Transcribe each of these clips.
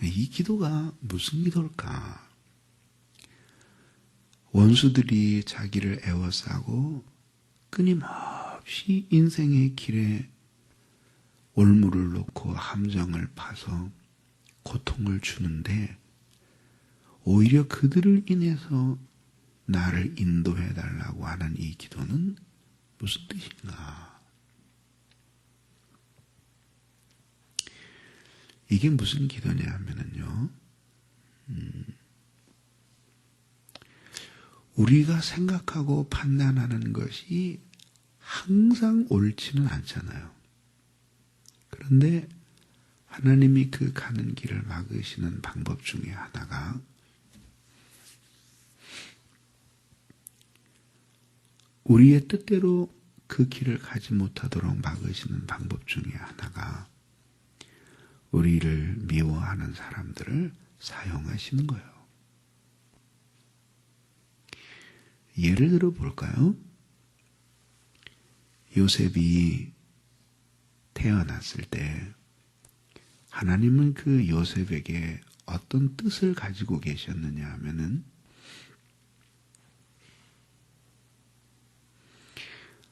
이 기도가 무슨 기도일까? 원수들이 자기를 애워싸고 끊임없이 인생의 길에 올무를 놓고 함정을 파서 고통을 주는데 오히려 그들을 인해서 나를 인도해달라고 하는 이 기도는 무슨 뜻인가? 이게 무슨 기도냐 하면은요, 우리가 생각하고 판단하는 것이 항상 옳지는 않잖아요. 그런데 하나님이 그 가는 길을 막으시는 방법 중에 하나가 우리의 뜻대로 그 길을 가지 못하도록 막으시는 방법 중에 하나가 우리를 미워하는 사람들을 사용하시는 거예요. 예를 들어 볼까요? 요셉이 태어났을 때 하나님은 그 요셉에게 어떤 뜻을 가지고 계셨느냐 하면은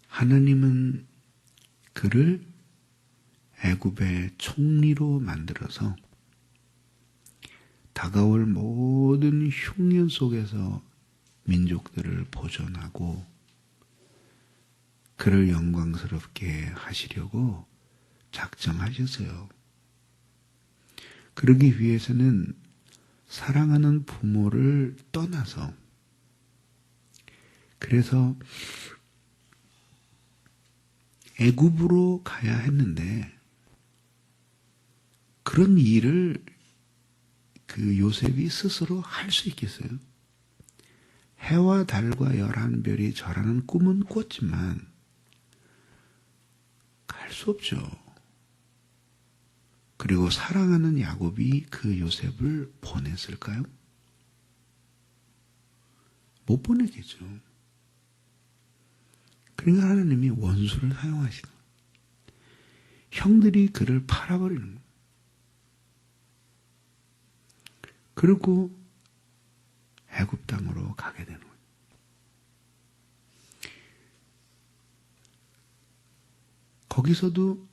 하나님은 그를 애굽의 총리로 만들어서 다가올 모든 흉년 속에서 민족들을 보존하고 그를 영광스럽게 하시려고 작정하셨어요. 그러기 위해서는 사랑하는 부모를 떠나서 그래서 애굽으로 가야 했는데 그런 일을 그 요셉이 스스로 할 수 있겠어요? 해와 달과 11별이 절하는 꿈은 꿨지만 갈 수 없죠. 그리고 사랑하는 야곱이 그 요셉을 보냈을까요? 못 보내겠죠. 그러니까 하나님이 원수를 사용하시는 거예요. 형들이 그를 팔아버리는 거예요. 그리고 애굽 땅으로 가게 되는 거예요. 거기서도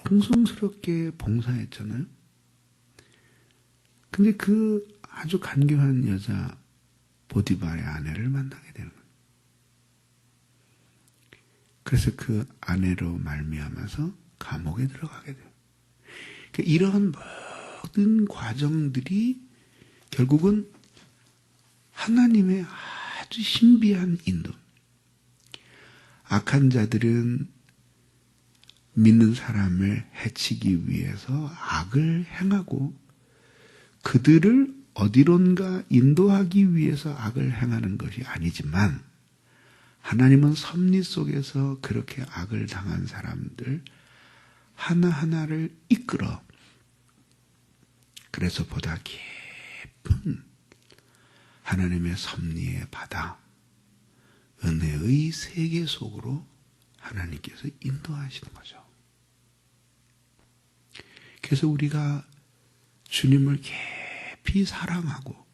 충성스럽게 봉사했잖아요. 근데 그 아주 간교한 여자 보디발의 아내를 만나게 되는 거예요. 그래서 그 아내로 말미암아서 감옥에 들어가게 돼요. 그러니까 이러한 모든 과정들이 결국은 하나님의 아주 신비한 인도. 악한 자들은 믿는 사람을 해치기 위해서 악을 행하고 그들을 어디론가 인도하기 위해서 악을 행하는 것이 아니지만 하나님은 섭리 속에서 그렇게 악을 당한 사람들 하나하나를 이끌어 그래서 보다 깊은 하나님의 섭리의 바다, 은혜의 세계 속으로 하나님께서 인도하시는 거죠. 그래서 우리가 주님을 깊이 사랑하고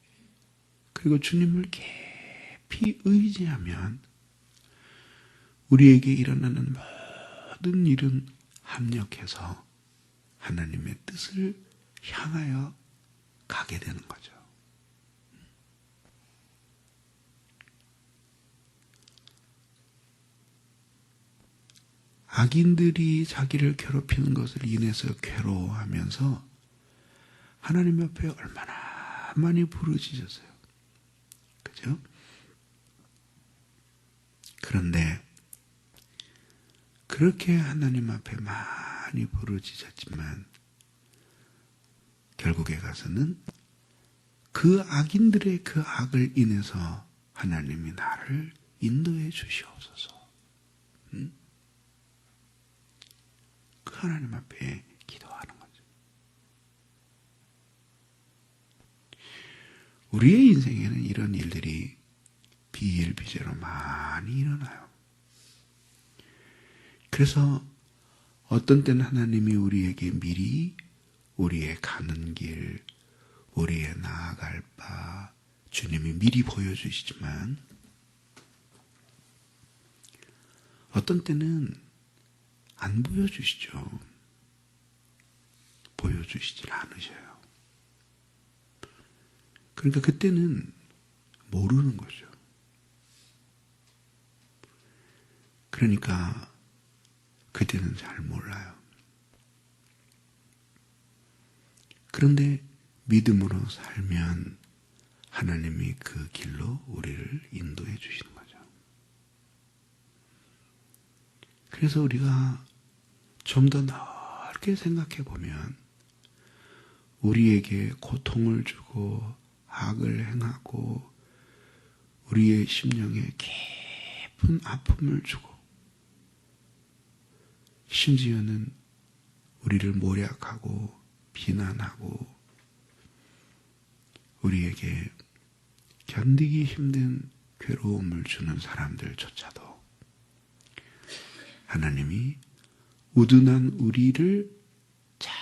그리고 주님을 깊이 의지하면 우리에게 일어나는 모든 일은 합력해서 하나님의 뜻을 향하여 가게 되는 거죠. 악인들이 자기를 괴롭히는 것을 인해서 괴로워하면서 하나님 앞에 얼마나 많이 부르짖었어요. 그죠? 그런데 그렇게 하나님 앞에 많이 부르짖었지만 결국에 가서는 그 악인들의 그 악을 인해서 하나님이 나를 인도해 주시옵소서. 그 하나님 앞에 기도하는 거죠. 우리의 인생에는 이런 일들이 비일비재로 많이 일어나요. 그래서 어떤 때는 하나님이 우리에게 미리 우리의 가는 길, 우리의 나아갈 바 주님이 미리 보여주시지만 어떤 때는 안 보여주시죠. 보여주시질 않으셔요. 그러니까 그때는 모르는 거죠. 그러니까 그때는 잘 몰라요. 그런데 믿음으로 살면 하나님이 그 길로 우리를 인도해 주시는 거죠. 그래서 우리가 좀 더 넓게 생각해 보면 우리에게 고통을 주고 악을 행하고 우리의 심령에 깊은 아픔을 주고 심지어는 우리를 모략하고 비난하고 우리에게 견디기 힘든 괴로움을 주는 사람들조차도 하나님이 우둔한 우리를 잘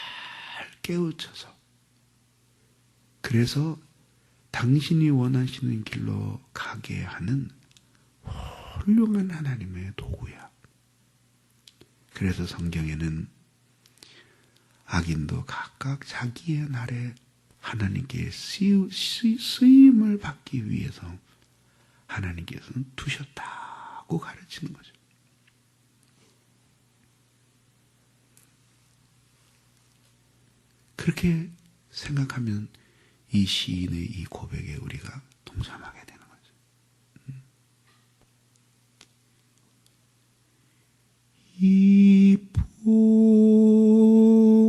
깨우쳐서 그래서 당신이 원하시는 길로 가게 하는 훌륭한 하나님의 도구야. 그래서 성경에는 악인도 각각 자기의 날에 하나님께 쓰임을 받기 위해서 하나님께서는 두셨다고 가르치는 거죠. 그렇게 생각하면 이 시인의 이 고백에 우리가 동참하게 되는 거죠. 이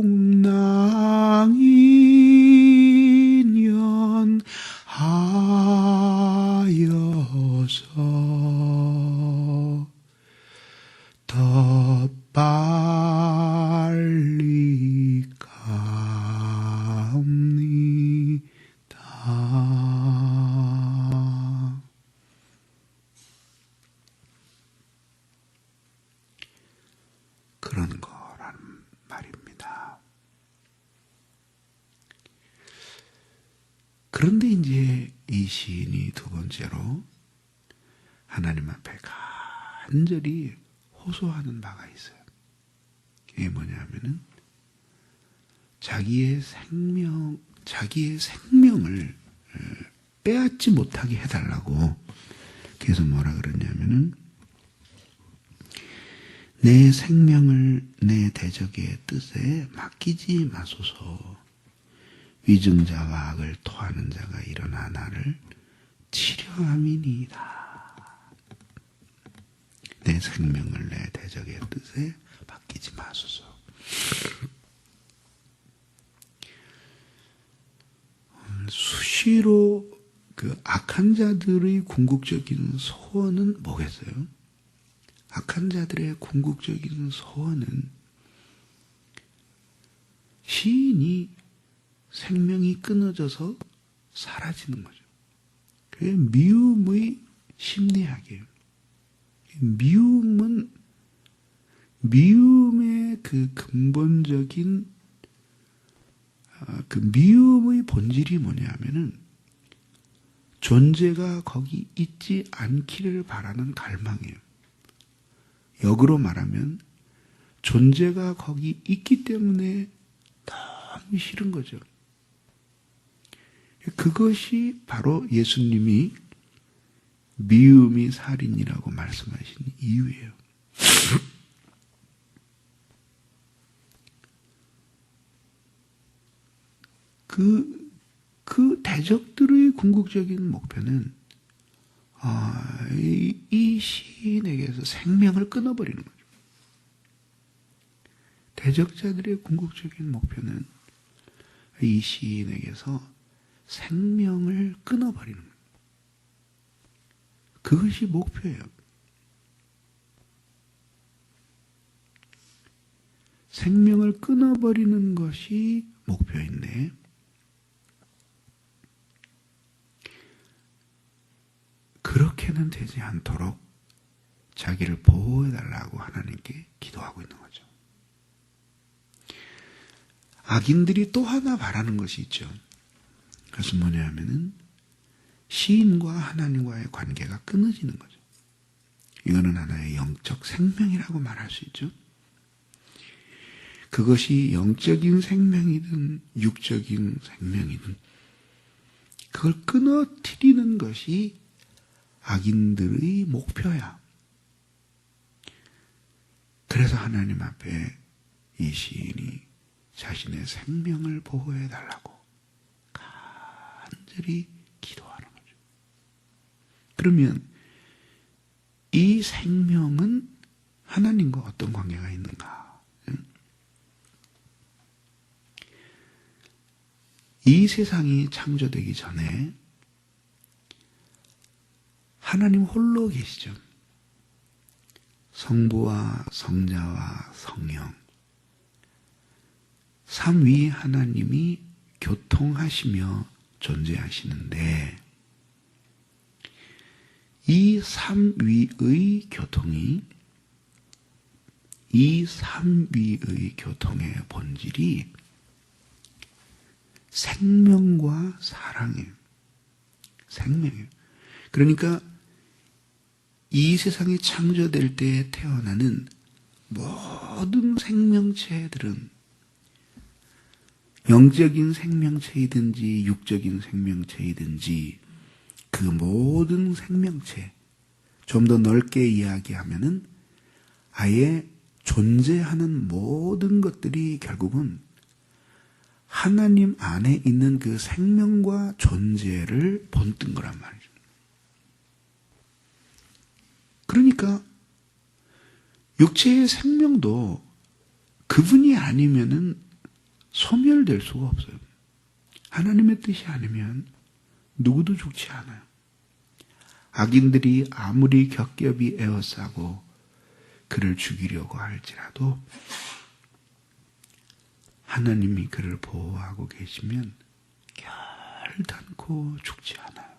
풍랑이 년하여서 더 빨리 갑니다. 그런 거란 말입니다. 그런데 이제 이 시인이 두 번째로 하나님 앞에 간절히 호소하는 바가 있어요. 그게 뭐냐면은 자기의 생명을 빼앗지 못하게 해달라고. 그래서 뭐라 그러냐면은 내 생명을 내 대적의 뜻에 맡기지 마소서. 위증자와 악을 토하는 자가 일어나 나를 치려함이니이다. 내 생명을 내 대적의 뜻에 맡기지 마소서. 수시로 그 악한 자들의 궁극적인 소원은 뭐겠어요? 악한 자들의 궁극적인 소원은 시인이 생명이 끊어져서 사라지는 거죠. 그게 미움의 심리학이에요. 미움의 그 근본적인 그 미움의 본질이 뭐냐면은 존재가 거기 있지 않기를 바라는 갈망이에요. 역으로 말하면 존재가 거기 있기 때문에 너무 싫은 거죠. 그것이 바로 예수님이 미움이 살인이라고 말씀하신 이유예요. 그 대적들의 궁극적인 목표는 이 시인에게서 생명을 끊어버리는 거죠. 대적자들의 궁극적인 목표는 이 시인에게서 생명을 끊어버리는 거예요. 그것이 목표예요. 생명을 끊어버리는 것이 목표인데 그렇게는 되지 않도록 자기를 보호해달라고 하나님께 기도하고 있는 거죠. 악인들이 또 하나 바라는 것이 있죠. 그것은 뭐냐면은 시인과 하나님과의 관계가 끊어지는 거죠. 이거는 하나의 영적 생명이라고 말할 수 있죠. 그것이 영적인 생명이든 육적인 생명이든 그걸 끊어뜨리는 것이 악인들의 목표야. 그래서 하나님 앞에 이 시인이 자신의 생명을 보호해달라고 간절히 기도하는 거죠. 그러면 이 생명은 하나님과 어떤 관계가 있는가? 이 세상이 창조되기 전에 하나님 홀로 계시죠. 성부와 성자와 성령 삼위 하나님이 교통하시며 존재하시는데 이 삼위의 교통이 이 삼위의 교통의 본질이 생명과 사랑이에요. 생명이에요. 그러니까 이 세상이 창조될 때에 태어나는 모든 생명체들은 영적인 생명체이든지 육적인 생명체이든지 그 모든 생명체, 좀 더 넓게 이야기하면은 아예 존재하는 모든 것들이 결국은 하나님 안에 있는 그 생명과 존재를 본뜬 거란 말이죠. 그러니까 육체의 생명도 그분이 아니면은 소멸될 수가 없어요. 하나님의 뜻이 아니면 누구도 죽지 않아요. 악인들이 아무리 겹겹이 에워싸고 그를 죽이려고 할지라도 하나님이 그를 보호하고 계시면 결단코 죽지 않아요.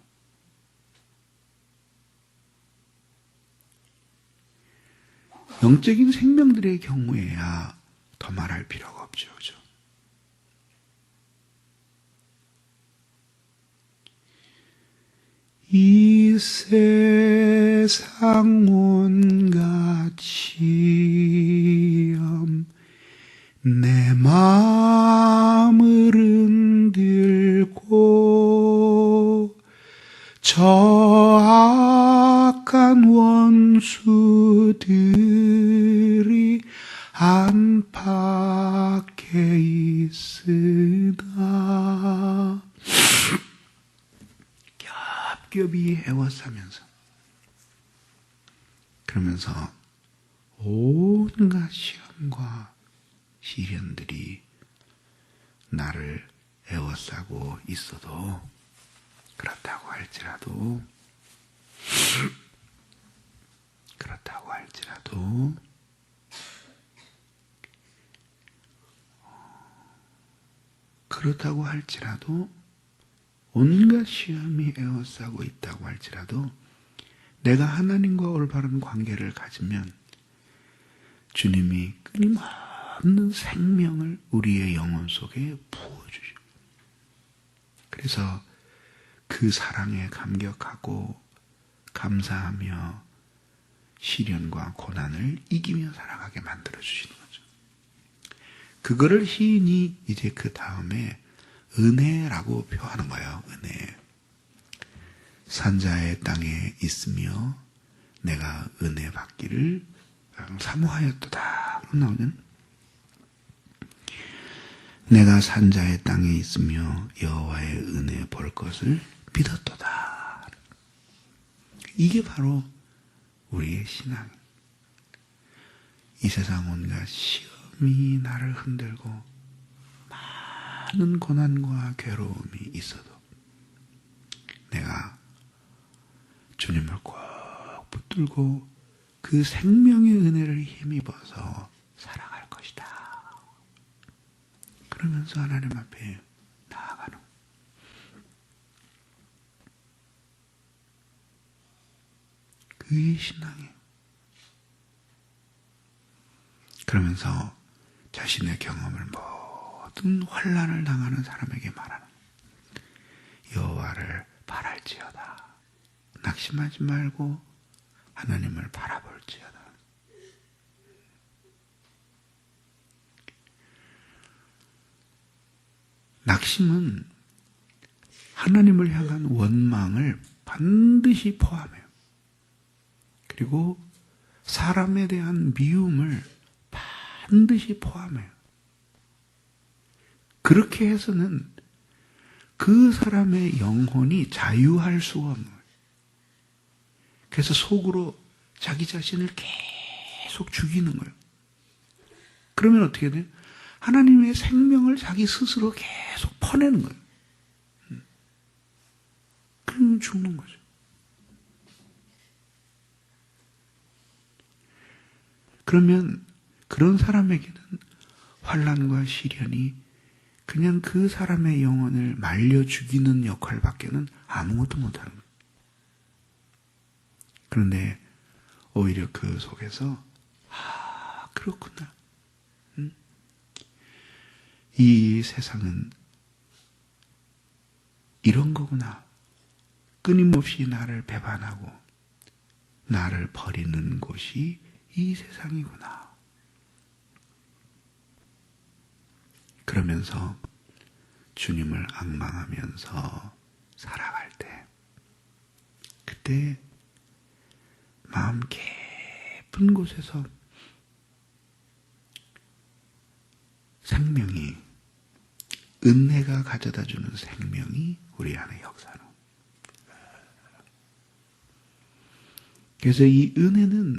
영적인 생명들의 경우에야 더 말할 필요가 없죠. 그죠? 이 세상 온갖 시험 내 마음을 흔들고 저 악한 원수들이 안팎에 있으나 겹겹이 애워싸면서 그러면서 온갖 시험과 시련들이 나를 애워싸고 있어도 그렇다고 할지라도 온갖 시험이 에워싸고 있다고 할지라도 내가 하나님과 올바른 관계를 가지면 주님이 끊임없는 생명을 우리의 영혼 속에 부어주시고 그래서 그 사랑에 감격하고 감사하며 시련과 고난을 이기며 살아가게 만들어주시는 거죠. 그거를 시인이 이제 그 다음에 은혜라고 표하는 거예요. 은혜. 산자의 땅에 있으며 내가 은혜 받기를 사모하였도다. 나오는 내가 산자의 땅에 있으며 여호와의 은혜 볼 것을 믿었도다. 이게 바로 우리의 신앙. 이 세상 온갖 시험이 나를 흔들고 많은 고난과 괴로움이 있어도 내가 주님을 꼭 붙들고 그 생명의 은혜를 힘입어서 살아갈 것이다. 그러면서 하나님 앞에 나아가는 그의 신앙이에요. 그러면서 자신의 경험을 모두 모든 환난을 당하는 사람에게 말하는 여호와를 바랄지어다. 낙심하지 말고 하나님을 바라볼지어다. 낙심은 하나님을 향한 원망을 반드시 포함해요. 그리고 사람에 대한 미움을 반드시 포함해요. 그렇게 해서는 그 사람의 영혼이 자유할 수가 없는 거예요. 그래서 속으로 자기 자신을 계속 죽이는 거예요. 그러면 어떻게 돼요? 하나님의 생명을 자기 스스로 계속 퍼내는 거예요. 그러면 죽는 거죠. 그러면 그런 사람에게는 환난과 시련이 그냥 그 사람의 영혼을 말려 죽이는 역할밖에는 아무것도 못하는 거예요. 그런데 오히려 그 속에서 그렇구나. 이 세상은 이런 거구나. 끊임없이 나를 배반하고 나를 버리는 곳이 이 세상이구나. 그러면서 주님을 앙망하면서 살아갈 때, 그때 마음 깊은 곳에서 생명이, 은혜가 가져다주는 생명이 우리 안에 역사하는. 그래서 이 은혜는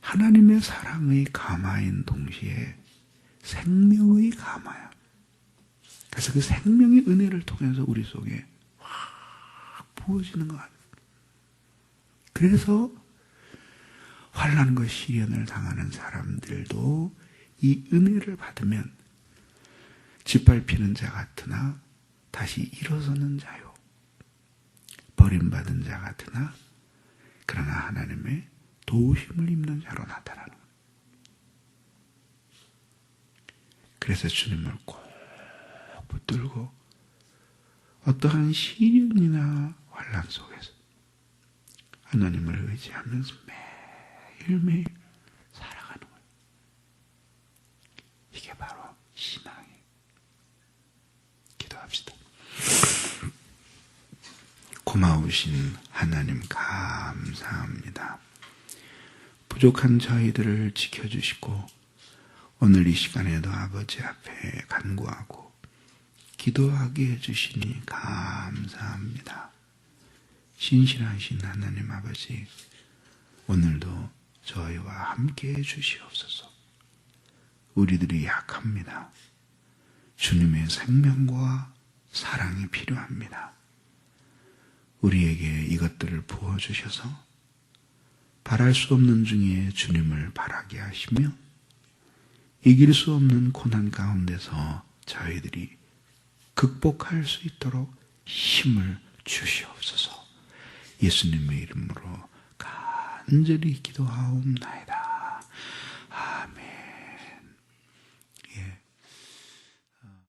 하나님의 사랑의 가마인 동시에 생명의 가마야. 그래서 그 생명의 은혜를 통해서 우리 속에 확 부어지는 것 같아요. 그래서 환난과 시련을 당하는 사람들도 이 은혜를 받으면 짓밟히는 자 같으나 다시 일어서는 자요. 버림받은 자 같으나 그러나 하나님의 도우심을 입는 자로 나타나는 거예요. 그래서 주님을 꼭 붙들고 어떠한 시련이나 환난 속에서 하나님을 의지하면서 매일매일 살아가는 거예요. 이게 바로 신앙이에요. 기도합시다. 고마우신 하나님 감사합니다. 부족한 저희들을 지켜주시고 오늘 이 시간에도 아버지 앞에 간구하고 기도하게 해주시니 감사합니다. 신실하신 하나님 아버지, 오늘도 저희와 함께 해주시옵소서. 우리들이 약합니다. 주님의 생명과 사랑이 필요합니다. 우리에게 이것들을 부어주셔서 바랄 수 없는 중에 주님을 바라게 하시며 이길 수 없는 고난 가운데서 저희들이 극복할 수 있도록 힘을 주시옵소서. 예수님의 이름으로 간절히 기도하옵나이다.